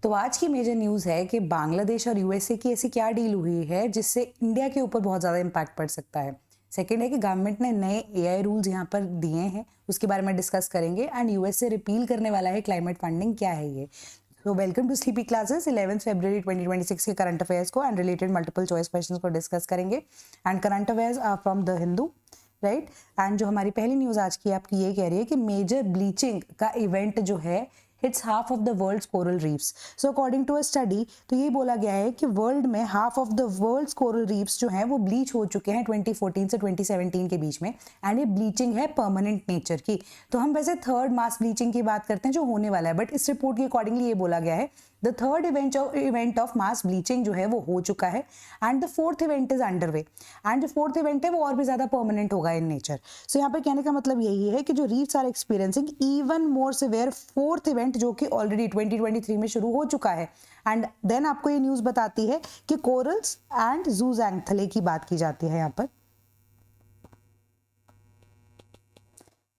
तो आज की मेजर न्यूज़ है कि बांग्लादेश और यूएसए की ऐसी क्या डील हुई है जिससे इंडिया के ऊपर बहुत ज़्यादा इम्पैक्ट पड़ सकता है। सेकंड है कि गवर्नमेंट ने नए एआई रूल्स यहाँ पर दिए हैं, उसके बारे में डिस्कस करेंगे। एंड यूएसए रिपील करने वाला है क्लाइमेट फंडिंग, क्या है ये। तो वेलकम टू स्लीपी क्लासेस। 11 फरवरी 2026 के करंट अफेयर्स को and related multiple choice questions को डिस्कस करेंगे। And current affairs are from the Hindu, right. And जो हमारी पहली न्यूज़ आज की आपकी ये कह रही है कि मेजर ब्लीचिंग का इवेंट जो है hits half of the world's coral reefs. So according to a study, तो ये बोला गया है कि वर्ल्ड में half of the world's coral reefs जो हैं वो ब्लीच हो चुके हैं 2014 से 2017 के बीच में। एंड ये ब्लीचिंग है परमानेंट नेचर की। तो हम वैसे थर्ड मास ब्लीचिंग की बात करते हैं जो होने वाला है, बट इस रिपोर्ट के अकॉर्डिंगली ये बोला गया है the third event of mass bleaching जो है वो हो चुका है and the fourth event is under way. And जो फोर्थ इवेंट है वो और भी ज्यादा परमानेंट होगा इन नेचर। सो यहाँ पे कहने का मतलब यही है कि जो reefs are experiencing even more severe fourth event जो कि ऑलरेडी 2023 में शुरू हो चुका है। एंड देन आपको ये न्यूज बताती है कि कोरल्स एंड ज़ूज़ैंथले की बात की जाती है यहाँ पर।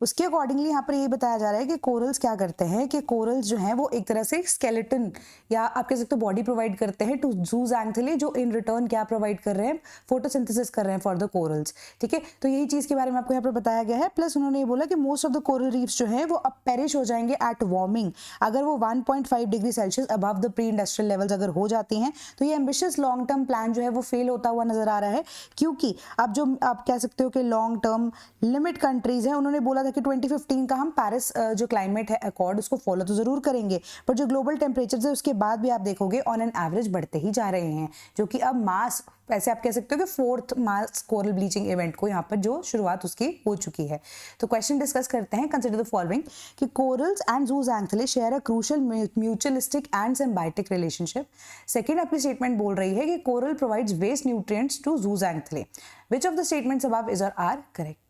उसके अकॉर्डिंगली यहाँ पर ये बताया जा रहा है कि कोरल्स क्या करते हैं कि कोरल्स जो हैं वो एक तरह से स्केलेटन या आप कह सकते हो बॉडी प्रोवाइड करते हैं टू ज़ूज़ैंथले, जो इन रिटर्न क्या प्रोवाइड कर रहे हैं, फोटोसिंथेसिस कर रहे हैं फॉर द कोरल्स। ठीक है, तो यही चीज़ के बारे में आपको यहाँ पर बताया गया है। प्लस उन्होंने ये बोला कि most of the coral reefs जो हैं वो अब पेरिश हो जाएंगे एट वार्मिंग, अगर वो 1.5 degree Celsius above the pre industrial levels अगर हो जाती हैं। तो ये एम्बिशियस लॉन्ग टर्म प्लान जो है वो फेल होता हुआ नजर आ रहा है, क्योंकि अब जो आप कह सकते हो कि लॉन्ग टर्म लिमिट कंट्रीज हैं, उन्होंने बोला था कि 2015 का हम पेरिस जो क्लाइमेट है अकॉर्ड उसको फॉलो तो जरूर करेंगे, पर जो ग्लोबल टेम्परेचर है उसके बाद भी आप देखोगे ऑन एन एवरेज बढ़ते ही जा रहे हैं, जो कि अब मास वैसे आप कह सकते हो कि फोर्थ मास कोरल ब्लीचिंग इवेंट को यहाँ पर जो शुरुआत उसकी हो चुकी है। तो क्वेश्चन डिस्कस करते हैं। कंसिडर द फॉलोइंग कि corals and zooxanthellae share a crucial mutualistic and symbiotic relationship. Second आपकी स्टेटमेंट बोल रही है कि coral provides waste nutrients to zooxanthellae. Which of the statements above is और आर करेक्ट?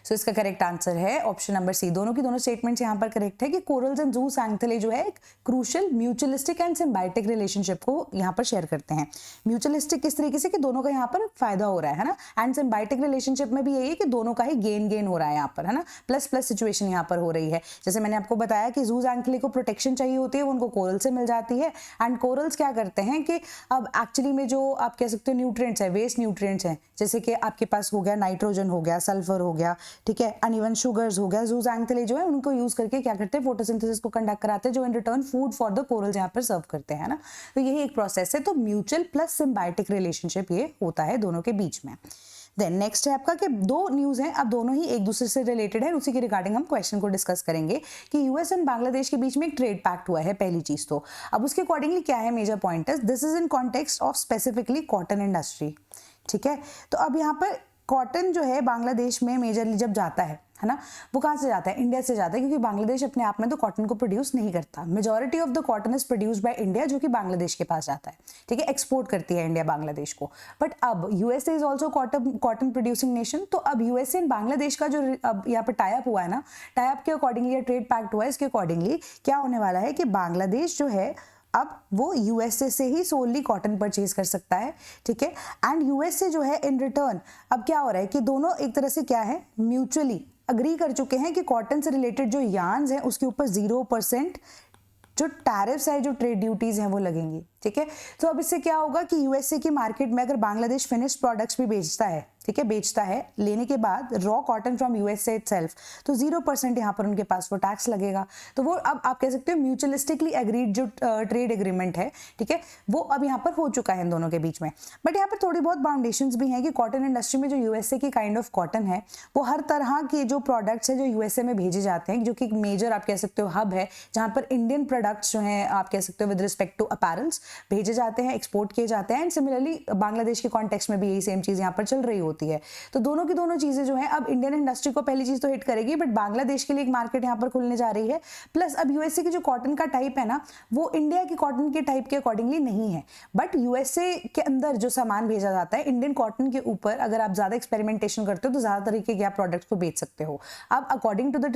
सो इसका करेक्ट आंसर है option number C. दोनों की दोनों स्टेटमेंट्स यहाँ पर करेक्ट है कि कोरल्स एंड ज़ूज़ैंथले जो है एक crucial mutualistic and symbiotic relationship को यहाँ पर शेयर करते हैं। म्यूचुअलिस्टिक किस तरीके से कि दोनों का यहाँ पर फायदा हो रहा है ना, एंड सिम्बायोटिक रिलेशनशिप में भी यही है कि दोनों का ही गेन हो रहा है यहाँ पर, है ना, प्लस प्लस सिचुएशन यहाँ पर हो रही है। जैसे मैंने आपको बताया कि ज़ूज़ैंथले को प्रोटेक्शन चाहिए होती है, वो उनको कोरल से मिल जाती है। एंड कोरल्स क्या करते हैं कि अब एक्चुअली में जो आप कह सकते हो न्यूट्रिएंट्स है, वेस्ट न्यूट्रिएंट्स हैं, जैसे कि आपके पास हो गया नाइट्रोजन हो गया, सल्फर हो गया, ठीक है, अनइवन शुगर्स हो गया, ज़ूज़ैंथले जो है उनको यूज करके क्या करते हैं, फोटोसिंथेसिस को कंडक्ट कराते हैं, जो in return food for the corals यहाँ पर सर्व करते हैं ना। तो यही एक प्रोसेस है। तो म्यूचुअल प्लस सिम्बायोटिक रिलेशनशिप ये होता है दोनों के बीच में। देन नेक्स्ट है आपका कि दो न्यूज हैं, अब दोनों ही एक दूसरे से रिलेटेड है, उसी के रिगार्डिंग हम क्वेश्चन को डिस्कस करेंगे कि यूएस एंड बांग्लादेश के बीच में एक ट्रेड पैक्ट हुआ है, पहली चीज तो। अब उसके अकॉर्डिंगली क्या है मेजर पॉइंट है, this is in context of specifically cotton industry. ठीक है, तो अब यहाँ पर कॉटन जो है बांग्लादेश में मेजरली जब जाता है ना, वो कहाँ से जाता है, इंडिया से जाता है, क्योंकि बांग्लादेश अपने आप में तो कॉटन को प्रोड्यूस नहीं करता। Majority of the cotton is produced by India, जो कि बांग्लादेश के पास जाता है। ठीक है, एक्सपोर्ट करती है इंडिया बांग्लादेश को। बट अब USA is also cotton producing nation, तो अब यूएसए एंड बांग्लादेश का जो अब यहाँ पर टाई अप हुआ है ना, टाई अप के अकॉर्डिंगली ट्रेड पैक्ट हुआ है, इसके अकॉर्डिंगली क्या होने वाला है कि बांग्लादेश जो है अब वो यूएसए से ही सोनली कॉटन परचेज कर सकता है। ठीक है, एंड यूएसए जो है इन रिटर्न अब क्या हो रहा है कि दोनों एक तरह से क्या है, म्यूचुअली अग्री कर चुके हैं कि कॉटन से रिलेटेड जो यार्न्स हैं उसके ऊपर 0% जो टैरिफ्स है, जो ट्रेड ड्यूटीज हैं वो लगेंगी। ठीक है, तो अब इससे क्या होगा कि यूएसए की मार्केट में अगर बांग्लादेश फिनिश्ड प्रोडक्ट्स भी बेचता है, ठीक है, बेचता है लेने के बाद raw cotton from USA itself, तो 0% यहाँ पर उनके पास वो टैक्स लगेगा। तो वो अब आप कह सकते हो म्यूचुअलिस्टिकली एग्रीड जो ट्रेड एग्रीमेंट है, ठीक है, वो अब यहाँ पर हो चुका है इन दोनों के बीच में। बट यहाँ पर थोड़ी बहुत बाउंडेशंस भी हैं कि कॉटन इंडस्ट्री में जो यूएसए की काइंड ऑफ कॉटन है, वो हर तरह के जो प्रोडक्ट्स है जो यूएसए में भेजे जाते हैं, जो कि एक मेजर आप कह सकते हो हब है, जहाँ पर इंडियन प्रोडक्ट्स जो हैं आप कह सकते हो विद रिस्पेक्ट टू अपैरल्स भेजे जाते हैं, एक्सपोर्ट किए जाते हैं। एंड सिमिलरली बांग्लादेश के कॉन्टेक्स्ट में भी यही सेम चीज यहाँ पर चल रही होती है। तो दोनों की दोनों चीजें जो है अब इंडियन इंडस्ट्री को पहली चीज तो हिट करेगी, बट बांग्लादेश के लिए एक मार्केट यहाँ पर खुलने जा रही है। प्लस अब यूएसए की जो कॉटन का टाइप है ना, वो इंडिया की कॉटन के टाइप के अकॉर्डिंगली नहीं है, बट यूएसए के अंदर जो सामान भेजा जाता है इंडियन कॉटन के ऊपर, अगर आप ज्यादा एक्सपेरिमेंटेशन करते हो तो ज्यादा तरीके के आप प्रोडक्ट्स को बेच सकते हो। अब अकॉर्डिंग टू द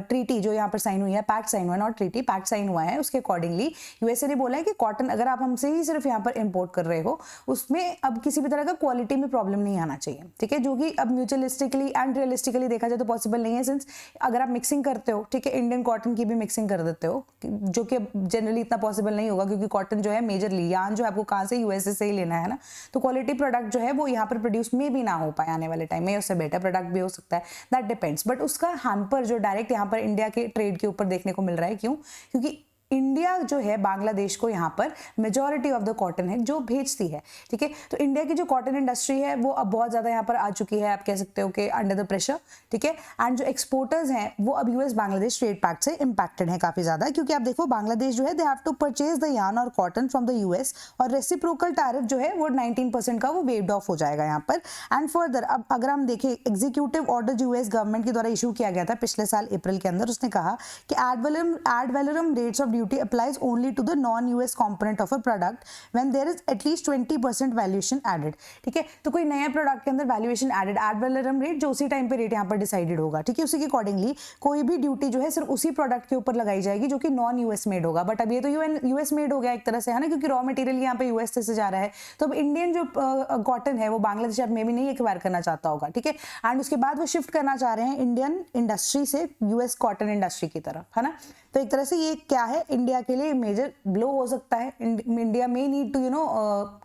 ट्रीटी जो यहाँ पर साइन हुई है, पैक्ट साइन हुआ है, नॉट ट्रीटी, पैक्ट साइन हुआ है, उसके अकॉर्डिंगली यूएसए ने बोला है कि कॉटन अगर आप हमसे ही सिर्फ यहाँ पर इंपोर्ट कर रहे हो, उसमें अब किसी भी तरह का क्वालिटी में प्रॉब्लम नहीं आना चाहिए, ठीक है, जो कि अब म्यूचुअलिस्टिकली एंड रियलिस्टिकली देखा जाए तो पॉसिबल नहीं है, सिंस अगर आप मिक्सिंग करते हो, ठीक है, इंडियन कॉटन की भी मिक्सिंग कर देते हो, जो कि जनरली इतना पॉसिबल नहीं होगा, क्योंकि कॉटन जो है मेजरली यार्न जो आपको कहाँ से, यूएसए से ही लेना है ना, तो क्वालिटी प्रोडक्ट जो है वो यहाँ पर प्रोड्यूस में भी ना हो पाए आने वाले टाइम में, उससे बेटर प्रोडक्ट भी हो सकता है, दैट डिपेंड्स। बट उसका हैम्पर जो डायरेक्ट यहाँ पर इंडिया के ट्रेड के ऊपर देखने को मिल रहा है, क्यों? क्योंकि इंडिया जो है बांग्लादेश को यहाँ पर मेजॉरिटी ऑफ द कॉटन है जो भेजती है, ठीक है। तो इंडिया की जो कॉटन इंडस्ट्री है वो अब बहुत ज्यादा यहाँ पर आ चुकी है, आप कह सकते हो कि अंडर द प्रेशर, ठीक है। एंड जो एक्सपोर्टर्स हैं वो अब यूएस बांग्लादेश ट्रेड पैक्ट से इंपैक्टेड है काफी ज्यादा, क्योंकि आप देखो बांग्लादेश जो है they have to purchase the yarn और कॉटन फ्रॉम द यूएस, और रेसिप्रोकल टैरिफ जो है वो 19% का वो वेव्ड ऑफ हो जाएगा यहाँ पर। एंड फर्दर अब अगर हम देखें एग्जीक्यूटिव ऑर्डर यूएस गवर्नमेंट के द्वारा इशू किया गया था पिछले साल अप्रैल के अंदर, उसने कहा कि ad valorem rates of duty applies only to the non-US component of a product when there is at least 20% valuation added, ठीक है। तो कोई नया प्रोडक्ट के अंदर valuation added, ad valorem rate जो उसी टाइम पे रेट यहाँ पर डिसाइडेड होगा, ठीक है, उसी के अकॉर्डिंगली कोई भी ड्यूटी जो है सिर्फ उसी प्रोडक्ट के ऊपर लगाई जाएगी जो कि नॉन यूएस मेड होगा। बट अब ये तो यूएस मेड हो गया एक तरह से, है ना, क्योंकि रॉ मटेरियल यहाँ पे यूएस से जा रहा है, तो अब इंडियन जो कॉटन है वो बांग्लादेश अब में भी नहीं एक्वायर करना चाहता होगा, ठीक है। एंड उसके बाद वो शिफ्ट करना चाह रहे हैं इंडियन इंडस्ट्री से यूएस कॉटन इंडस्ट्री की तरफ, है ना। तो एक तरह से ये क्या है, इंडिया के लिए मेजर ब्लो हो सकता है। इंडिया में need to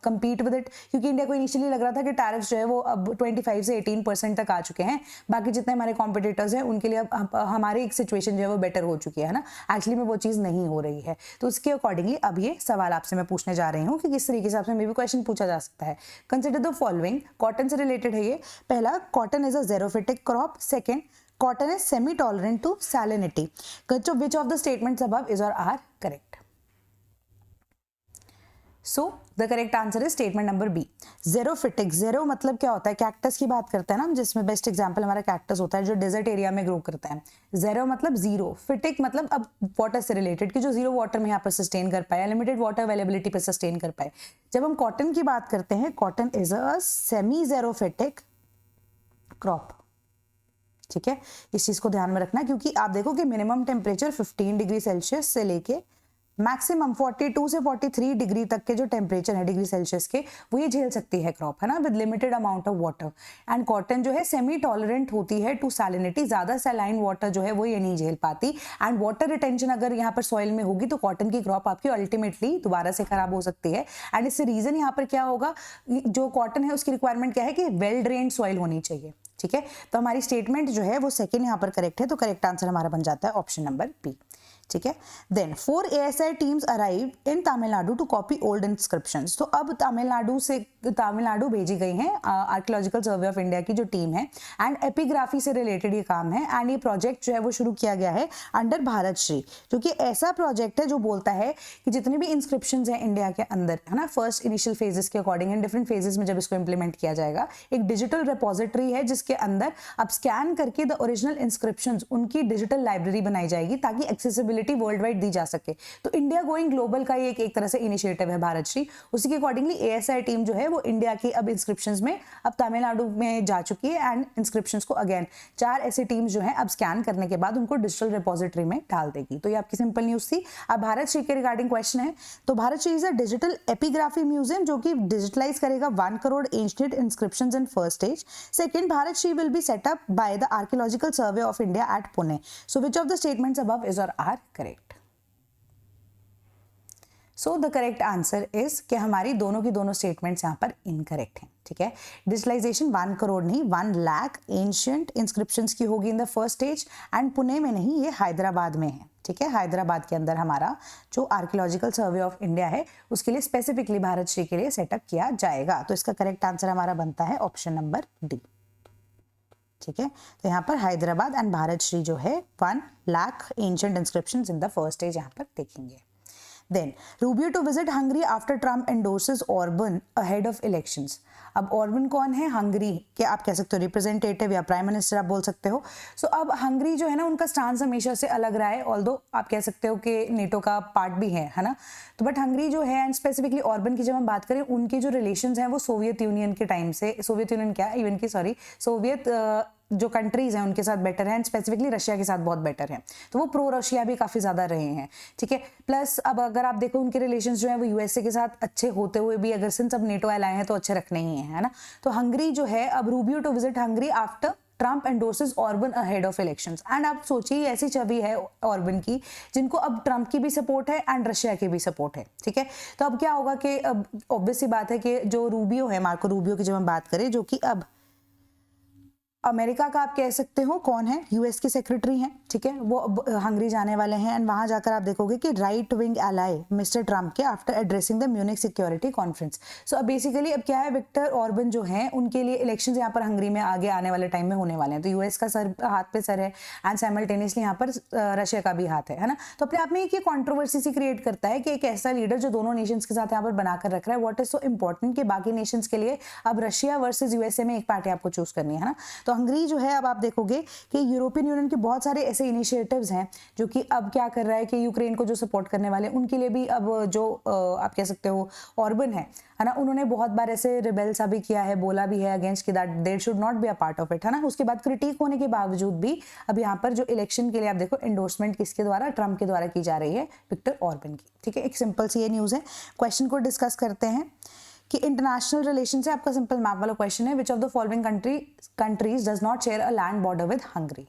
compete with it, क्योंकि इंडिया को इनिशियली लग रहा था कि टैरिफ्स जो है वो अब 25 से 18% तक आ चुके हैं, बाकी जितने हमारे कॉम्पिटिटर्स हैं उनके लिए अब हमारी एक सिचुएशन जो है वो बेटर हो चुकी है ना। एक्चुअली में वो चीज़ नहीं हो रही है, तो उसके अकॉर्डिंगली अब ये सवाल आपसे मैं पूछने जा रही हूँ कि किस तरीके से आपसे मे भी क्वेश्चन पूछा जा सकता है। कंसिडर द फॉलोइंग, कॉटन से रिलेटेड है ये। पहला, cotton is a xerophytic crop. Second, cotton is semi-tolerant to salinity. Which of the statements above is or are correct? So the correct answer is statement number B. Xerophytic, zero मतलब क्या होता है, cactus की बात करते हैं ना, जिसमें बेस्ट एग्जांपल हमारा कैक्टस होता है जो डेजर्ट एरिया में ग्रो करता है। जेरो मतलब जीरो, फिटिक मतलब अब वाटर से रिलेटेड कि जो जीरो वाटर में यहाँ पर सस्टेन कर पाए, लिमिटेड वाटर अवेलेबिलिटी पर सस्टेन कर पाए। जब हम कॉटन की बात करते हैं, cotton is a semi xerophytic crop, ठीक है। इस चीज को ध्यान में रखना, क्योंकि आप देखो कि मिनिमम टेम्परेचर 15 डिग्री सेल्सियस से लेके मैक्सिमम 42 से 43 डिग्री तक के जो टेम्परेचर है डिग्री सेल्सियस के, वो ये झेल सकती है क्रॉप, है ना, with limited amount of water. And cotton जो है सेमी टॉलरेंट होती है टू सैलिनिटी, ज्यादा सैलाइन वाटर जो है वो ये नहीं झेल पाती। एंड वाटर रिटेंशन अगर यहाँ पर सॉइल में होगी तो कॉटन की क्रॉप आपकी अल्टीमेटली दोबारा से खराब हो सकती है। एंड इससे रीजन यहाँ पर क्या होगा, जो कॉटन है उसकी रिक्वायरमेंट क्या है कि वेल ड्रेन्ड सॉइल होनी चाहिए, ठीक है। तो हमारी स्टेटमेंट जो है वो सेकंड यहाँ पर करेक्ट है, तो करेक्ट आंसर हमारा बन जाता है ऑप्शन नंबर बी, ठीक है। Then 4 ASI teams arrive in Tamil Nadu to copy old inscriptions. तो अब तमिलनाडु भेजी गई हैं आर्कियोलॉजिकल सर्वे ऑफ इंडिया की जो टीम है, एंड एपिग्राफी से रिलेटेड ये काम है। एंड ये प्रोजेक्ट जो है वो शुरू किया गया है अंडर भारत श्री, जो कि ऐसा प्रोजेक्ट है जो बोलता है कि जितने भी इंस्क्रिप्शंस हैं इंडिया के अंदर, है ना, फर्स्ट इनिशियल फेजेस के अकॉर्डिंग एंड डिफरेंट फेजेस में जब इसको इंप्लीमेंट किया जाएगा, एक डिजिटल रिपोजिटरी है जिसके अंदर अब स्कैन करके द ओरिजिनल इंस्क्रिप्शंस उनकी डिजिटल लाइब्रेरी बनाई जाएगी ताकि एक्सेसिबिलिटी वर्ल्ड वाइड दी जा सके। तो इंडिया गोइंग ग्लोबल का ये एक तरह से इनिशिएटिव है भारत श्री। उसी के अकॉर्डिंगली ASI टीम जो है वो इंडिया की अब इंस्क्रिप्शंस में अब तमिलनाडु में जा चुकी है, एंड इंस्क्रिप्शंस को अगेन 4 ऐसे टीम्स जो है अब स्कैन करने के बाद उनको डिजिटल रिपोजिटरी में डाल देगी। तो ये आपकी सिंपल न्यूज थी। अब भारत श्री के रिगार्डिंग क्वेश्चन है, तो Bharat Shri is a digital epigraphy museum जो कि डिजिटलाइज करेगा 1 crore ancient inscriptions in first stage. Second, Bharat Shri will be set up by the archaeological survey of India at Pune. So which of the statements above is और are correct? So the correct answer is कि हमारी दोनों की दोनों statements यहाँ पर incorrect हैं, ठीक है। डिजिटलाइजेशन 1 करोड़ नहीं 1 लाख एंशिएंट इंस्क्रिप्शंस की होगी in the first stage, and Pune में नहीं, ये हैदराबाद में है, ठीक है। हैदराबाद के अंदर हमारा जो आर्कियोलॉजिकल सर्वे ऑफ इंडिया है उसके लिए स्पेसिफिकली भारत श्री के लिए सेटअप किया जाएगा। तो इसका करेक्ट आंसर हमारा बनता है ऑप्शन नंबर डी, ठीक है। तो यहाँ पर हैदराबाद एंड भारत श्री जो है 1 lakh ancient inscriptions in the first stage यहाँ पर देखेंगे। Then Rubio to visit Hungary after Trump endorses Orban ahead of elections. अब ऑर्बन कौन है? हंगरी के आप कह सकते हो रिप्रेजेंटेटिव या प्राइम मिनिस्टर आप बोल सकते हो। सो अब हंगरी जो है ना उनका स्टांस हमेशा से अलग रहा है, ऑल्दो आप कह सकते हो कि नेटो का पार्ट भी है ना। तो बट हंगरी जो है एंड स्पेसिफिकली ऑर्बन की जब हम बात करें, उनके जो रिलेशंस हैं वो सोवियत यूनियन के टाइम से, सोवियत यूनियन क्या इवन की सॉरी सोवियत जो कंट्रीज हैं उनके साथ बेटर है, एंड स्पेसिफिकली रशिया के साथ बहुत बेटर है, तो वो प्रो रशिया भी काफ़ी ज़्यादा रहे हैं, ठीक है। प्लस अब अगर आप देखो उनके रिलेशंस जो है वो यूएसए के साथ अच्छे होते हुए भी अगर सिंस अब नेटो एलाय हैं तो अच्छे रखने ही है ना। तो हंगरी जो है, अब Rubio to visit Hungary after Trump endorses Orban ahead of elections, and आप सोचिए ऐसी छवि है ऑर्बन की जिनको अब ट्रम्प की भी सपोर्ट है एंड रशिया की भी सपोर्ट है, ठीक है। तो अब क्या होगा कि अब ऑब्वियस सी बात है कि जो रूबियो है, मार्को रूबियो की जब हम बात करें, जो कि अब अमेरिका का आप कह सकते हो कौन है, यूएस के सेक्रेटरी हैं, ठीक है, वो हंगरी जाने वाले हैं, एंड वहां जाकर आप देखोगे कि right wing ally mister Trump के after addressing the Munich security conference. So अब बेसिकली अब क्या है, विक्टर ऑर्बन जो हैं उनके लिए इलेक्शंस यहाँ पर हंगरी में आगे आने वाले टाइम में होने वाले हैं, तो यूएस का सर हाथ पे सर है एंड साइमल्टेनियसली यहाँ पर रशिया का भी हाथ है ना। तो अपने आप में एक ये कॉन्ट्रोवर्सी सी क्रिएट करता है कि एक ऐसा लीडर जो दोनों नेशंस के साथ यहाँ पर बनाकर रख रहा है, व्हाट इज सो इंपॉर्टेंट कि बाकी नेशंस के लिए अब रशिया वर्सेज यूएसए में एक पार्टी आपको चूज करनी है ना। तो हंगरी जो है, अब आप देखोगे कि यूरोपियन यूनियन के बहुत सारे ऐसे इनिशिएटिव्स हैं जो कि अब क्या कर रहा है कि यूक्रेन को जो सपोर्ट करने वाले उनके लिए भी अब जो आप कह सकते हो ऑर्बन है ना, उन्होंने बहुत बार ऐसे रिबेल सा भी किया है, बोला भी है अगेंस्ट कि that there should not be a part of it, है ना। उसके बाद क्रिटिक होने के बावजूद भी अब यहाँ पर जो इलेक्शन के लिए आप देखो एंडोर्समेंट किसके द्वारा, ट्रम्प के द्वारा की जा रही है, विक्टर ऑर्बन की, ठीक है। एक सिंपल सी ये न्यूज़ है। क्वेश्चन को डिस्कस करते हैं कि इंटरनेशनल रिलेशन से आपका सिंपल मैप वाला क्वेश्चन है, which of the following countries does not share a land border with Hungary.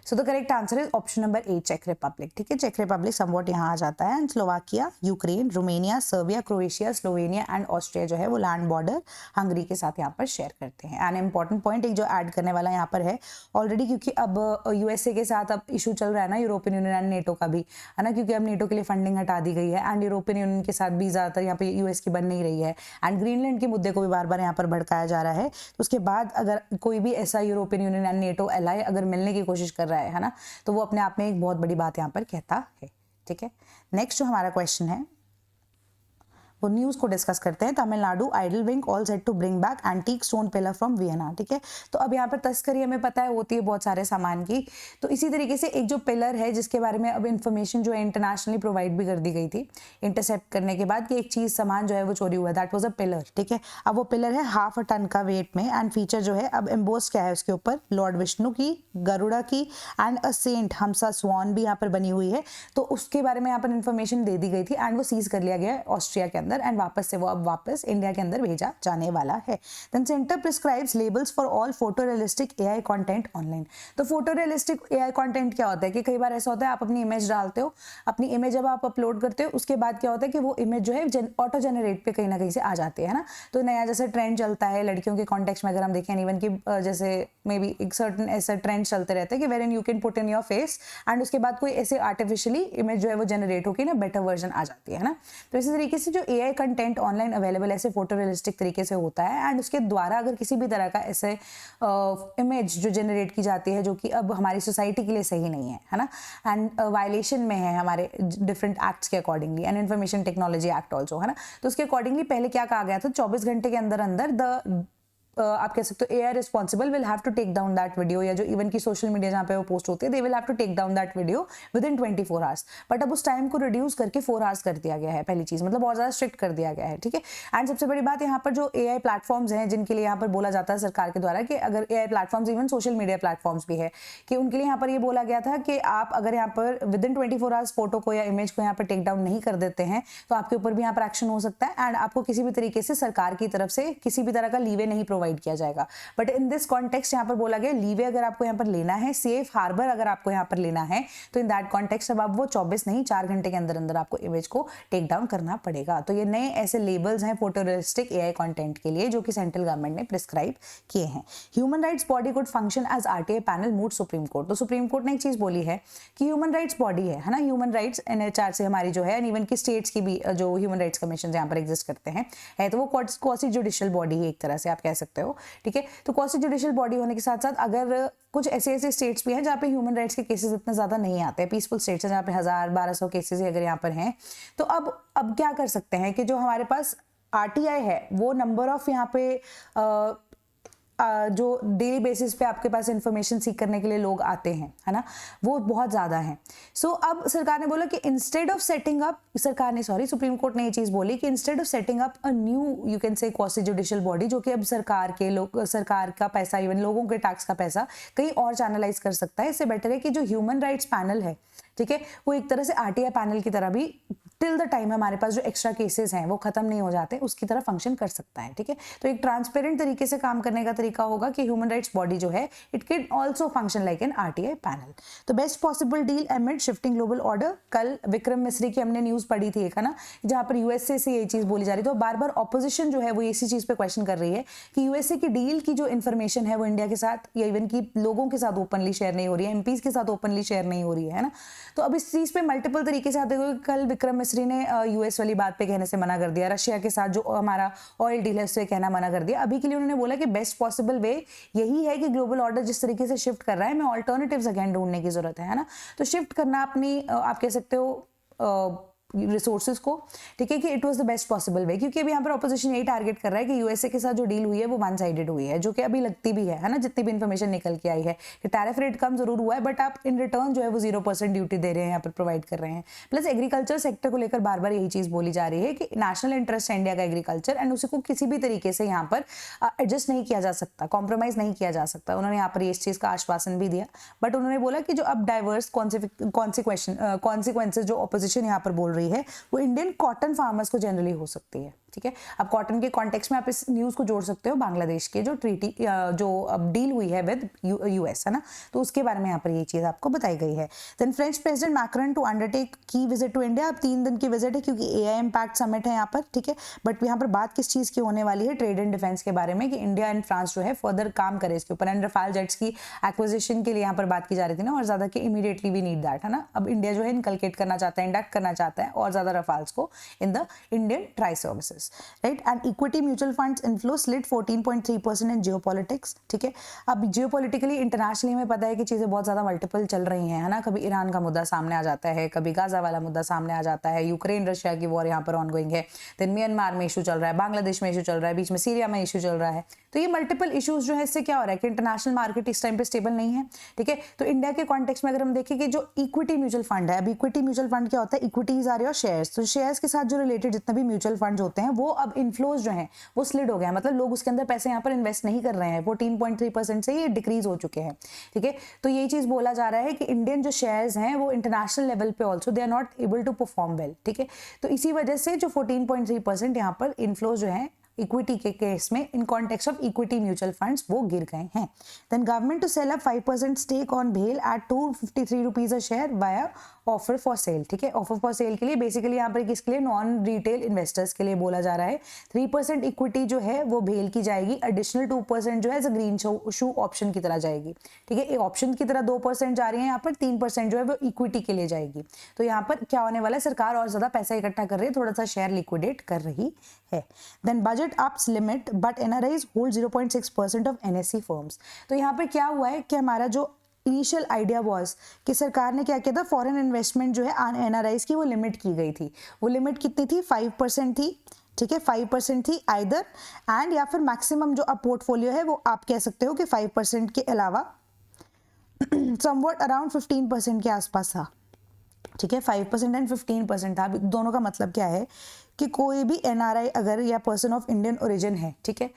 So the correct answer is option number A, चेक रिपब्लिक, ठीक है। चेक रिपब्लिक समवॉट यहाँ आ जाता है, and Slovakia, Ukraine, Romania, Serbia, Croatia, Slovenia and Austria जो है वो लैंड बॉर्डर हंगरी के साथ यहाँ पर शेयर करते हैं। एंड इंपॉर्टेंट पॉइंट एक जो ऐड करने वाला यहाँ पर है ऑलरेडी, क्योंकि अब यूएसए के साथ अब इशू चल रहा है ना यूरोपियन यूनियन एंड नेटो का भी, है ना, क्योंकि अब नेटो के लिए फंडिंग हटा दी गई है एंड यूरोपियन यूनियन के साथ भी ज़्यादातर यहाँ पे यूएस की बन नहीं रही है, एंड ग्रीनलैंड के मुद्दे को भी बार बार यहाँ पर भड़काया जा रहा है। तो उसके बाद अगर कोई भी ऐसा European union and NATO ally अगर मिलने की कोशिश कर रहा है ना, तो वो अपने आप में एक बहुत बड़ी बात यहाँ पर कहता है, ठीक है। नेक्स्ट जो हमारा क्वेश्चन है वो न्यूज़ को डिस्कस करते हैं। Tamil Nadu idol wing all set to bring back antique stone pillar from Vienna, ठीक है। तो अब यहाँ पर तस्करी हमें पता है होती है बहुत सारे सामान की, तो इसी तरीके से एक जो पिलर है जिसके बारे में अब इन्फॉर्मेशन जो है इंटरनेशनली प्रोवाइड भी कर दी गई थी इंटरसेप्ट करने के बाद कि एक चीज़ सामान जो है वो चोरी हुआ, दैट वाज अ पिलर, ठीक है। अब वो पिलर है 1/2 टन का वेट में, एंड फीचर जो है अब एम्बोस क्या है उसके ऊपर, लॉर्ड विष्णु की, गरुड़ा की एंड अ सेंट हमसा स्वान भी यहाँ पर बनी हुई है। तो उसके बारे में यहाँ पर इन्फॉर्मेशन दे दी गई थी एंड वो सीज कर लिया गया ऑस्ट्रिया के अंदर, एंड वापस से वो अब वापस इंडिया के अंदर भेजा जाने वाला है। Then centre prescribes labels for all photorealistic AI content online. तो फोटोरियलिस्टिक एआई कंटेंट क्या होता है कि कई बार ऐसा होता है आप अपनी इमेज डालते हो, अपनी इमेज जब आप अपलोड करते हो उसके बाद क्या होता है कि वो इमेज जो है ऑटो जनरेट पे कहीं ना कहीं से आ जाती है ना। तो नया जैसे ट्रेंड चलता है लड़कियों के कॉन्टेक्स्ट में, अगर हम देखें इवन की जैसे मे बी एक सर्टन ऐसा ट्रेंड चलते रहते हैं कि where in you can put in your face and उसके बाद कोई ऐसे आर्टिफिशियली इमेज जो है वो जनरेट होकर ना बेटर वर्जन आ जाती है ना। तो इसी तरीके से जो एआई कंटेंट ऑनलाइन अवेलेबल ऐसे फोटो रियलिस्टिक तरीके से होता है, एंड उसके द्वारा अगर किसी भी तरह का ऐसे इमेज जो जनरेट की जाती है जो कि अब हमारी सोसाइटी के लिए सही नहीं है ना, एंड वायलेशन में है हमारे डिफरेंट एक्ट्स के accordingly, and information technology act also, है ना। तो उसके अकॉर्डिंगली पहले क्या कहा गया था, 24 घंटे के अंदर अंदर द आप कह सकते हो AI responsible will have to take down that video, या जो इवन की सोशल मीडिया जहाँ पे वो पोस्ट होती है they will have to take down that video within 24 hours. But अब उस टाइम को रिड्यूस करके 4 आवर्स कर दिया गया है, पहली चीज मतलब बहुत ज्यादा स्ट्रिक्ट कर दिया गया है, ठीक है। एंड सबसे बड़ी बात यहाँ पर जो एआई प्लेटफॉर्म्स हैं जिनके लिए यहाँ पर बोला जाता है सरकार के द्वारा कि अगर AI platforms even social media platforms भी है कि उनके लिए यहाँ पर ये बोला गया था कि आप अगर यहाँ पर विद इन 24 आवर्स फोटो को या इमेज को यहाँ पर टेक डाउन नहीं कर देते हैं तो आपके ऊपर भी यहाँ पर एक्शन हो सकता है, एंड आपको किसी भी तरीके से सरकार की तरफ से किसी भी तरह का लीवे नहीं प्रोवाइड किया जाएगा। बट इन दिस कॉन्टेक्स्ट यहाँ पर बोला गया लीवे अगर आपको यहाँ पर लेना है, सेफ हार्बर अगर आपको यहाँ पर लेना है, तो इन दैट कॉन्टेक्स्ट अब आप वो 24 नहीं 4 घंटे के अंदर अंदर आपको इमेज को टेक डाउन करना पड़ेगा। तो ये नए ऐसे लेबल्स हैं फोटोरियलिस्टिक एआई कंटेंट के लिए जो कि सेंट्रल गवर्नमेंट ने प्रिस्क्राइब किए हैं। Human rights body could function as RTI panel move Supreme Court. तो सुप्रीम कोर्ट ने एक चीज बोली है कि ह्यूमन राइट्स बॉडी है ना, ह्यूमन राइट्स एनएचआर से हमारी जो है, इवन की स्टेट्स की भी जो ह्यूमन राइट्स कमीशन यहाँ पर एग्जिस्ट करते हैं है, तो वो क्वासी जुडिशियल बॉडी है एक तरह से आप कह सकते हो, ठीक है। तो क्वासी जुडिशियल बॉडी होने के साथ साथ अगर कुछ ऐसे ऐसे स्टेट्स भी हैं जहाँ पे ह्यूमन राइट्स के केसेस इतने ज़्यादा नहीं आते, पीसफुल स्टेट्स हैं जहाँ पे 1000-1200 केसेस अगर यहाँ पर हैं, तो अब क्या कर सकते हैं कि जो हमारे पास आरटीआई है वो नंबर ऑफ यहाँ पे जो डेली बेसिस पे आपके पास इंफॉर्मेशन सीख करने के लिए लोग आते हैं, है ना, वो बहुत ज़्यादा हैं। अब सरकार ने बोला कि instead of setting up, supreme Court ने ये चीज बोली कि instead of setting up a new you can से क्वासी जुडिशियल बॉडी, जो कि अब सरकार का पैसा, इवन लोगों के टैक्स का पैसा कहीं और चैनलाइज कर सकता है, इससे बेटर है कि जो ह्यूमन राइट्स पैनल है, ठीक है, वो एक तरह से आरटीआई पैनल की तरह भी टिल द टाइम हमारे पास जो एक्स्ट्रा केसेस हैं वो खत्म नहीं हो जाते, उसकी तरह फंक्शन कर सकता है, ठीक है। तो एक ट्रांसपेरेंट तरीके से काम करने का तरीका होगा कि ह्यूमन राइट्स बॉडी जो है it can also function like an RTI panel. तो best possible deal amid shifting global order, कल विक्रम मिस्री की हमने न्यूज पढ़ी थी, एक है ना, जहां पर यूएसए से ये चीज बोली जा रही थी, तो बार बार ऑपोजिशन जो है वो इसी चीज पे क्वेश्चन कर रही है कि यूएसए की डील की जो इन्फॉर्मेशन है वो इंडिया के साथ या इवन की लोगों के साथ ओपनली शेयर नहीं हो रही है, एमपीज के साथ ओपनली शेयर नहीं हो रही है ना। तो अब इस चीज पे मल्टीपल तरीके से आते हुए कल विक्रम मिस्री ने यूएस वाली बात पे कहने से मना कर दिया, रशिया के साथ जो हमारा ऑयल डील है उससे कहना मना कर दिया। अभी के लिए उन्होंने बोला कि बेस्ट पॉसिबल वे यही है कि ग्लोबल ऑर्डर जिस तरीके से शिफ्ट कर रहा है, हमें ऑल्टरनेटिव्स अगेन ढूंढने की जरूरत है ना। तो शिफ्ट करना अपनी आप कह सकते हो रिसोर्सेज को, ठीक है, कि it was the best possible way, क्योंकि अभी यहाँ पर ऑपोजिशन यही टारगेट कर रहा है कि यूएसए के साथ जो डील हुई है वो वन साइडेड हुई है, जो कि अभी लगती भी है ना, जितनी भी इन्फॉर्मेशन निकल के आई है कि टैरिफ रेट कम जरूर हुआ है बट आप इन रिटर्न जो है वो 0% ड्यूटी दे रहे हैं, यहाँ पर प्रोवाइड कर रहे हैं। प्लस एग्रीकल्चर सेक्टर को लेकर बार बार यही चीज बोली जा रही है कि नेशनल इंटरेस्ट है इंडिया का एग्रीकल्चर, एंड उसी को किसी भी तरीके से यहाँ पर एडजस्ट नहीं किया जा सकता, कॉम्प्रोमाइज नहीं किया जा सकता। उन्होंने यहाँ पर इस चीज का आश्वासन भी दिया, बट उन्होंने बोला कि जो अब डाइवर्स कॉन्सिक्वेंसेज जो ऑपोजिशन यहाँ पर बोल रही है वो इंडियन कॉटन फार्मर्स को जनरली हो सकती है, ठीक है। अब कॉटन के कॉन्टेक्स्ट में आप इस न्यूज को जोड़ सकते हो बांग्लादेश के जो ट्रीटी जो अब डील हुई है विद यूएस, है ना, तो उसके बारे में यहाँ पर ये चीज आपको बताई गई है। Then French president Macron to undertake की विजिट टू इंडिया, अब 3 दिन की विजिट है क्योंकि एआई इम्पैक्ट समिट है यहाँ पर, ठीक है। बट यहाँ पर बात किस चीज की होने वाली है, ट्रेड एंड डिफेंस के बारे में, कि इंडिया एंड फ्रांस जो है फर्दर काम करे इसके ऊपर, एंड रफाल जेट्स की एक्विजिशन के लिए यहाँ पर बात की जा रही थी ना, और ज्यादा कि इमीडिएटली वी नीड दैट, है ना। अब इंडिया जो है इनकलकेट करना चाहता है, इंडक्ट करना चाहता है और ज्यादा रफाल्स को in the Indian tri services, right? And equity mutual funds inflow slid 14.3% in geopolitics, ठीक है। अब जियोपॉलिटिकली इंटरनेशनली हमें पता है कि चीजें बहुत ज्यादा मल्टीपल चल रही हैं, है ना, कभी ईरान का मुद्दा सामने आ जाता है, कभी गाजा वाला मुद्दा सामने आ जाता है, यूक्रेन रशिया की वॉर यहाँ पर ऑनगोइंग है, देन म्यांमार में इशू चल रहा है, बांग्लादेश में इशू चल रहा है, बीच में सीरिया में इशू चल रहा है। तो ये मल्टीपल इश्यूज जो है इससे क्या हो रहा है कि इंटरनेशनल मार्केट इस टाइम पे स्टेबल नहीं है, ठीक है। तो इंडिया के कॉन्टेक्स्ट में अगर हम देखें कि जो इक्विटी म्यूचुअल फंड है, अब इक्विटी म्यूचुअल फंड क्या होता है, इक्विटीज आर योर शेयर्स, तो शेयर्स के साथ जो रिलेटेड जितने भी म्यूचुअल फंड्स होते हैं वो अब इनफ्लोज जो हैं वो स्लिड हो गए हैं, मतलब लोग उसके अंदर पैसे यहाँ पर इन्वेस्ट नहीं कर रहे हैं, 14.3% से ये डिक्रीज हो चुके हैं, ठीक है। तो यही चीज बोला जा रहा है कि इंडियन जो शेयर्स हैं वो इंटरनेशनल लेवल पे also they are not able to perform well, ठीक है। तो इसी वजह से जो 14.3% यहाँ पर इनफ्लोज जो है इक्विटी के केस में in context of equity mutual funds वो गिर गए हैं। Then government to sell up 5% stake on भेल at 253 rupees a share via offer for sale, ठीक है। ऑफर फॉर सेल के लिए बेसिकली यहाँ पर किसके लिए, नॉन रिटेल इन्वेस्टर्स के लिए बोला जा रहा है। 3% इक्विटी जो है वो भेल की जाएगी, एडिशनल 2% जो है ग्रीन शू ऑप्शन की तरह जाएगी, ठीक है। एक ऑप्शन की तरह 2% जा रही है, यहाँ पर 3% जो है वो इक्विटी के लिए जाएगी। तो यहाँ पर क्या होने वाला है, सरकार और ज्यादा पैसा इकट्ठा कर रही है, थोड़ा सा शेयर लिक्विडेट कर रही है। Then budget ups limit but NRIs hold 0.6% of NSE firms। तो यहाँ पे क्या हुआ है कि हमारा जो इनिशियल आइडिया वॉज कि सरकार ने क्या किया था, फॉरेन इन्वेस्टमेंट जो है एनआरआईज की वो लिमिट की गई थी। वो लिमिट कितनी थी, 5% थी, ठीक है, 5% थी आइदर एंड, या फिर मैक्सिमम जो अब पोर्टफोलियो है वो आप कह सकते हो कि 5% के अलावा समवट अराउंड 15% के आसपास था, ठीक है। 5% एंड 15% था। दोनों का मतलब क्या है कि कोई भी एनआरआई अगर या पर्सन ऑफ इंडियन ओरिजिन है, ठीक है,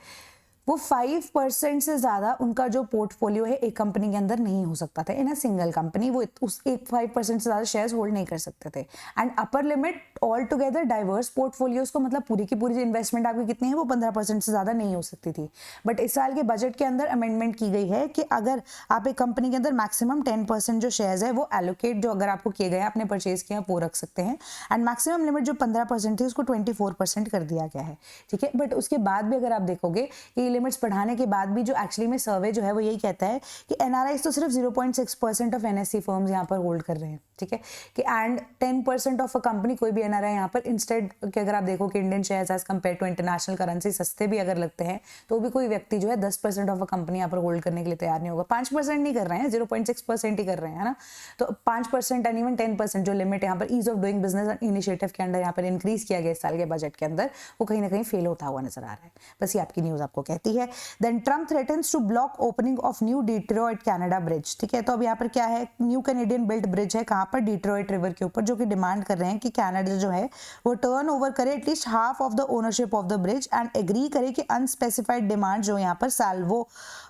वो 5% से ज्यादा उनका जो पोर्टफोलियो है एक कंपनी के अंदर नहीं हो सकता था, इन अ सिंगल कंपनी वो उस एक 5% से ज्यादा शेयर्स होल्ड नहीं कर सकते थे। And upper limit all together diverse portfolios को, मतलब पूरी की पूरी जो इन्वेस्टमेंट आपकी कितनी है वो 15% से ज्यादा नहीं हो सकती थी। बट इस साल के बजट के अंदर अमेंडमेंट की गई है कि अगर आप एक कंपनी के अंदर मैक्सिमम 10% जो शेयर्स है वो एलोकेट जो अगर आपको किए गए आपने परचेज किया वो रख सकते हैं, एंड मैक्सिमम लिमिट जो 15% थी उसको 24% कर दिया गया है, ठीक है। बट उसके बाद भी अगर आप देखोगे कि लिमिट्स बढ़ाने के बाद भी जो एक्चुअली में सर्वे जो है वो यही कहता है कि एनआरआईज तो सिर्फ 0.6% ऑफ एनएससी फर्म्स यहाँ पर होल्ड कर रहे हैं, ठीक है, कि एंड 10% ऑफ अ कंपनी कोई भी एनआरआई यहाँ पर इंस्टेड कि अगर आप देखो कि Indian shares as compare to international currency सस्ते भी अगर लगते हैं तो भी कोई व्यक्ति जो है 10% ऑफ अ कंपनी यहाँ पर होल्ड करने के लिए तैयार नहीं होगा। 5% नहीं कर रहे हैं, 0.6% ही कर रहे हैं, है ना। तो 5% एंड इवन 10% जो लिमिट यहाँ पर ease of doing business initiative के अंदर यहाँ पर इंक्रीज किया गया इस साल के बजट के अंदर, वो कहीं ना कहीं फेल होता हुआ नजर आ रहा है। बस ये आपकी न्यूज आपको कहती है। Then Trump threatens to block opening of new Detroit Canada bridge, ठीक है। तो अब यहाँ पर क्या है, न्यू कैनेडियन बिल्ट ब्रिज है, कहाँ पर डिट्रॉइट रिवर के ऊपर, जो कि डिमांड कर रहे हैं कि कनाडा जो है वो टर्न ओवर करे at least half of the ownership of the bridge and agree करे कि अनस्पेसिफाइड डिमांड जो यहाँ पर salvo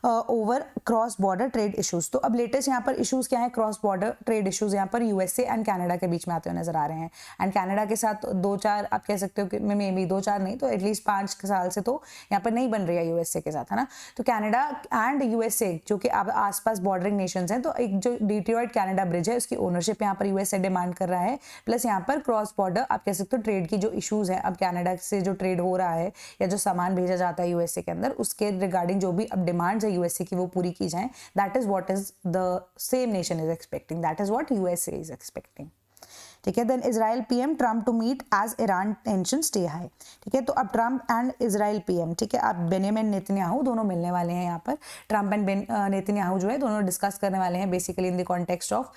over cross border trade issues. तो अब लेटेस्ट यहाँ पर इश्यूज क्या है, क्रॉस बॉर्डर ट्रेड इश्यूज यहाँ पर यूएसए एंड कनाडा के बीच में आते हुए नजर आ रहे हैं। एंड कनाडा के साथ 2-4 आप कह सकते हो कि मे बी 2-4 नहीं तो एटलीस्ट 5 साल से तो यहाँ पर नहीं बन रही है यूएसए के साथ, है ना। तो कनाडा एंड यूएसए जो कि अब आसपास बॉर्डरिंग नेशंस हैं, तो एक जो डिट्रॉइट कनाडा ब्रिज है उसकी ओनरशिप यहाँ पर यूएसए डिमांड कर रहा है। प्लस यहाँ पर क्रॉस बॉर्डर आप कह सकते हो ट्रेड की जो इश्यूज है, अब कनाडा से जो ट्रेड हो रहा है या जो सामान भेजा जाता है यूएसए के अंदर, उसके रिगार्डिंग जो भी अब डिमांड्स है यूएसए की वो पूरी की जाए। That is what is the same nation is expecting, that is what USA is expecting. ठीक है। Then Israel PM Trump to meet as Iran tension stay high. ठीक है, तो अब ट्रम्प एंड इजराइल पीएम, ठीक है, अब बेंजामिन नेतन्याहू दोनों मिलने वाले हैं यहाँ पर। ट्रम्प एंड नेतन्याहू जो है दोनों डिस्कस करने वाले हैं basically in the context of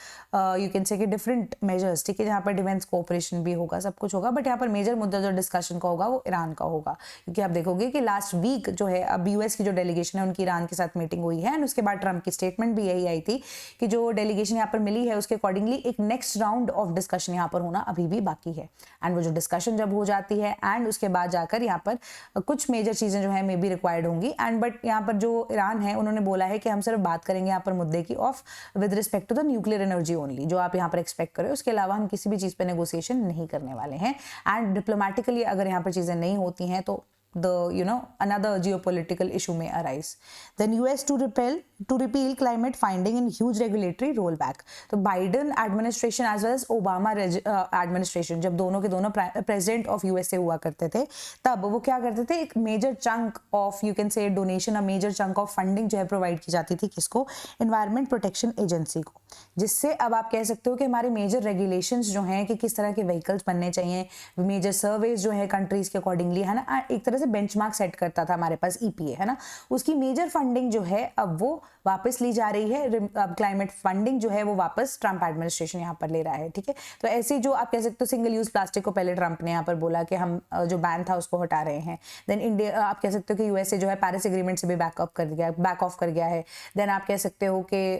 you can से कि डिफरेंट मेजर्स। ठीक है, जहाँ पर डिफेंस कोऑपरेशन भी होगा, सब कुछ होगा, बट यहाँ पर मेजर मुद्दा जो डिस्कशन का होगा वो ईरान का होगा, क्योंकि आप देखोगे कि लास्ट वीक जो है अब यूएस की जो डेलीगेशन है उनकी ईरान के साथ मीटिंग हुई है एंड उसके बाद ट्रम्प की स्टेटमेंट भी यही आई थी कि जो डेलीगेशन यहाँ पर मिली है उसके अकॉर्डिंगली एक नेक्स्ट राउंड ऑफ डिस्कशन यहाँ पर होना अभी भी बाकी है। एंड वो जो डिस्कशन जब हो जाती है एंड उसके बाद जाकर यहाँ पर कुछ मेजर चीजें जो है मे बी रिक्वायर्ड होंगी एंड बट यहाँ पर जो ईरान है उन्होंने बोला है कि हम सिर्फ बात करेंगे यहाँ पर मुद्दे की of with respect to the nuclear energy only, जो आप यहाँ पर एक्सपेक्ट करें, उसके अलावा हम किसी भी चीज पे नेगोशिएशन नहीं करने वाले हैं। एंड डिप्लोमेटिकली अगर यहाँ पर चीजें नहीं होती हैं तो another geopolitical issue may arise. Then US to repeal climate finding in huge regulatory rollback. तो Biden administration as well as Obama administration, जब दोनों के दोनों प्रेसिडेंट ऑफ यूएसए हुआ करते थे, तब वो क्या करते थे, एक major chunk of you can say donation, a major chunk of funding जो है प्रोवाइड की जाती थी किसको, एनवायरमेंट प्रोटेक्शन एजेंसी को, जिससे अब आप कह सकते हो कि हमारे मेजर रेगुलेशंस जो हैं कि किस तरह के व्हीकल्स बनने चाहिए, मेजर सर्वेज जो है कंट्रीज के अकॉर्डिंगली, है ना, एक तरह से बेंचमार्क सेट करता था हमारे पास ईपीए, है ना, उसकी मेजर फंडिंग जो है अब वो वापस ली जा रही है। अब क्लाइमेट फंडिंग जो है वो वापस ट्रम्प एडमिनिस्ट्रेशन यहाँ पर ले रहा है। ठीक है, तो ऐसे जो आप कह सकते हो सिंगल यूज प्लास्टिक को पहले ट्रम्प ने यहाँ पर बोला कि हम जो बैन था उसको हटा रहे हैं। देन इंडिया आप कह सकते हो कि यूएसए जो है पेरिस एग्रीमेंट से भी बैक ऑफ कर गया है। देन आप कह सकते हो कि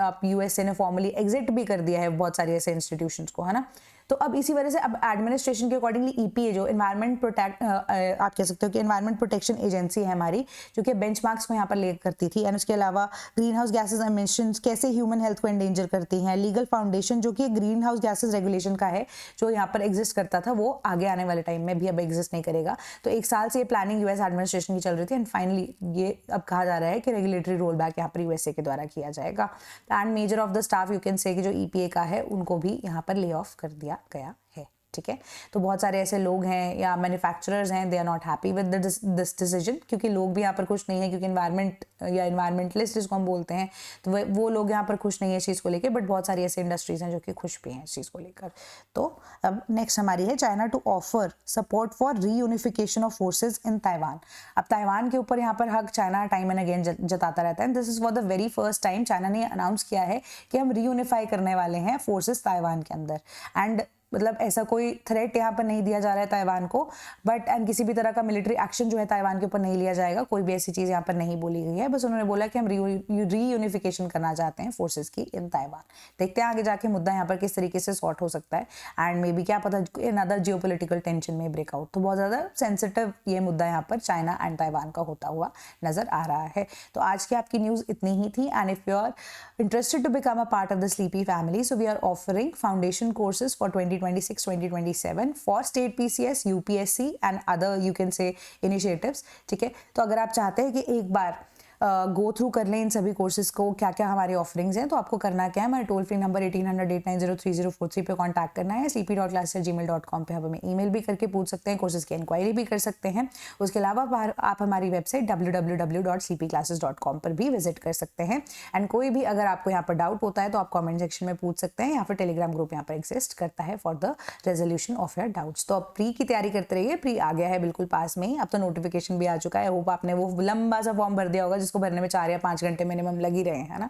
आप यूएसए ने फॉर्मली एग्जिट भी कर दिया है बहुत सारे ऐसे इंस्टीट्यूशंस को, है ना। तो अब इसी वजह से अब एडमिनिस्ट्रेशन के अकॉर्डिंगली ईपीए जो एनवायरमेंट आप कह सकते हो कि एनवायरमेंट प्रोटेक्शन एजेंसी है हमारी, जो कि बेंचमार्क्स को यहाँ पर ले करती थी एंड उसके अलावा ग्रीन हाउस गैसेज एमिशंस कैसे ह्यूमन हेल्थ को एंडेंजर करती हैं, लीगल फाउंडेशन जो कि ग्रीन हाउस गैसेज रेगुलेशन का है जो यहाँ पर एग्जिस्ट करता था, वो आगे आने वाले टाइम में भी अब एग्जिस्ट नहीं करेगा। तो 1 साल से ये प्लानिंग यूएस एडमिनिस्ट्रेशन की चल रही थी एंड फाइनली ये अब कहा जा रहा है कि रेगुलेटरी रोल बैक यहाँ पर यूएसए के द्वारा किया जाएगा and measure of the staff you can से कि जो ईपीए का है उनको भी यहाँ पर ले ऑफ कर दिया गया है। ठीक है, तो बहुत सारे ऐसे लोग हैं या मैन्युफैक्चरर्स हैं, they are not happy with this decision, क्योंकि लोग भी यहाँ पर खुश नहीं है, क्योंकि एनवायरमेंट या एनवायरमेंटलिस्ट जिसको हम बोलते हैं, तो वो लोग यहाँ पर खुश नहीं है इस चीज़ को लेकर, बट बहुत सारी ऐसी इंडस्ट्रीज हैं जो कि खुश भी हैं इस चीज़ को लेकर। तो अब नेक्स्ट हमारी है China to offer support for reunification of forces in Taiwan. अब ताइवान के ऊपर यहाँ पर हक चाइना टाइम एंड अगेन जताता रहता है। This is for the very first time China ने अनाउंस किया है कि हम रीयूनिफाई करने वाले हैं फोर्सेज ताइवान के अंदर एंड मतलब ऐसा कोई थ्रेट यहाँ पर नहीं दिया जा रहा है ताइवान को, बट एंड किसी भी तरह का मिलिट्री एक्शन जो है ताइवान के ऊपर नहीं लिया जाएगा, कोई भी ऐसी चीज़ यहाँ पर नहीं बोली गई है। बस उन्होंने बोला कि हम रीयूनिफिकेशन करना चाहते हैं फोर्सेस की इन ताइवान। देखते हैं आगे जाके मुद्दा यहाँ पर किस तरीके से सॉर्ट हो सकता है एंड मे बी क्या पता अनदर जियोपॉलिटिकल टेंशन में ब्रेकआउट। तो बहुत ज़्यादा सेंसिटिव ये मुद्दा यहाँ पर चाइना एंड ताइवान का होता हुआ नजर आ रहा है। तो आज की आपकी न्यूज़ इतनी ही थी and if you are interested to become a part of the Sleepy family, so we are offering foundation courses for 2026-2027 for state PCS, UPSC and other you can say initiatives। ठीक है, तो अगर आप चाहते हैं कि एक बार गो थ्रू कर लें इन सभी कोर्सेज को, क्या क्या हमारे ऑफरिंग्स हैं, तो आपको करना क्या है, हमारे टोल फ्री नंबर 1800-890-3043 पे कांटेक्ट करना है। sleepy.class@gmail.com पे आप हमें ईमेल भी करके पूछ सकते हैं, कोर्सेज की इंक्वायरी भी कर सकते हैं। उसके अलावा आप हमारी वेबसाइट www.sleepyclasses.com पर भी विजिट कर सकते हैं एंड कोई भी अगर आपको यहाँ पर डाउट होता है तो आप कॉमेंट सेक्शन में पूछ सकते हैं या फिर टेलीग्राम ग्रुप यहाँ पर एग्जिस्ट करता है for the resolution of your doubts. तो अब प्री की तैयारी करते रहिए, प्री आ गया है बिल्कुल पास में ही, अब तो नोटिफिकेशन भी आ चुका है। होप आपने वो लंबा सा फॉर्म भर दिया होगा जिसको भरने में 4 या 5 घंटे मिनिमम लग ही रहे हैं, है ना।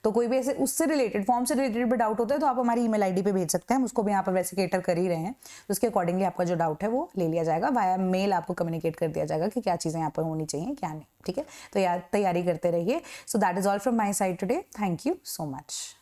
तो कोई भी ऐसे उससे रिलेटेड फॉर्म से रिलेटेड भी डाउट होता है तो आप हमारी ईमेल आईडी पे भेज सकते हैं, हम उसको भी यहाँ पर वैसे केटर कर ही रहे हैं, तो उसके अकॉर्डिंगली आपका जो डाउट है वो ले लिया जाएगा, वाया मेल आपको कम्युनिकेट कर दिया जाएगा कि क्या चीज़ें यहाँ पर होनी चाहिए क्या नहीं। ठीक है, तो यार तैयारी करते रहिए। So that is all from my side today, thank you so much.